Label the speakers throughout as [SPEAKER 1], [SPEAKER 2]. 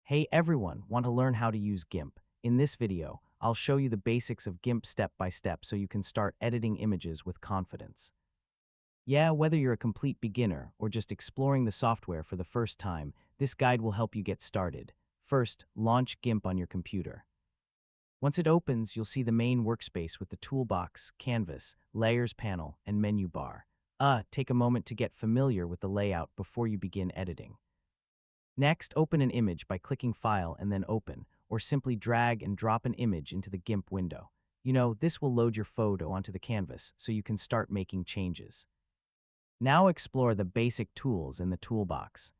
[SPEAKER 1] Hey everyone, want to learn how to use GIMP? In this video, I'll show you the basics of GIMP step by step so you can start editing images with confidence. Yeah, whether you're a complete beginner or just exploring the software for the first time, this guide will help you get started. First, launch GIMP on your computer. Once it opens, you'll see the main workspace with the toolbox, canvas, layers panel, and menu bar. Take a moment to get familiar with the layout before you begin editing. Next, open an image by clicking File and then Open, or simply drag and drop an image into the GIMP window. This will load your photo onto the canvas so you can start making changes. Now explore the basic tools in the toolbox.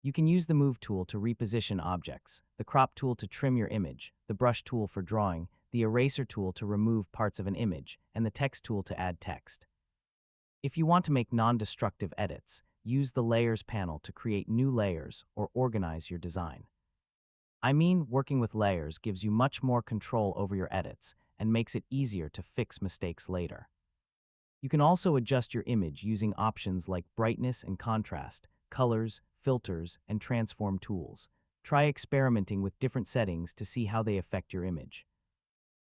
[SPEAKER 1] You can use the Move tool to reposition objects, the Crop tool to trim your image, the Brush tool for drawing, the Eraser tool to remove parts of an image, and the Text tool to add text. If you want to make non-destructive edits, use the Layers panel to create new layers or organize your design. Working with layers gives you much more control over your edits and makes it easier to fix mistakes later. You can also adjust your image using options like brightness and contrast, colors, filters, and transform tools. Try experimenting with different settings to see how they affect your image.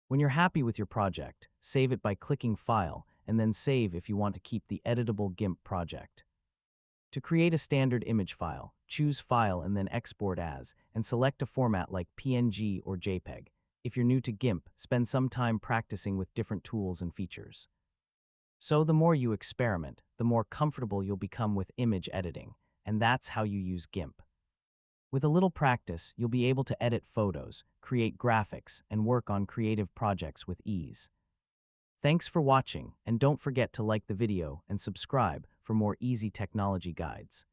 [SPEAKER 1] When you're happy with your project, save it by clicking File and then Save if you want to keep the editable GIMP project. To create a standard image file, choose File and then Export As, and select a format like PNG or JPEG. If you're new to GIMP, spend some time practicing with different tools and features. So the more you experiment, the more comfortable you'll become with image editing, and that's how you use GIMP. With a little practice, you'll be able to edit photos, create graphics, and work on creative projects with ease. Thanks for watching, and don't forget to like the video and subscribe for more easy technology guides.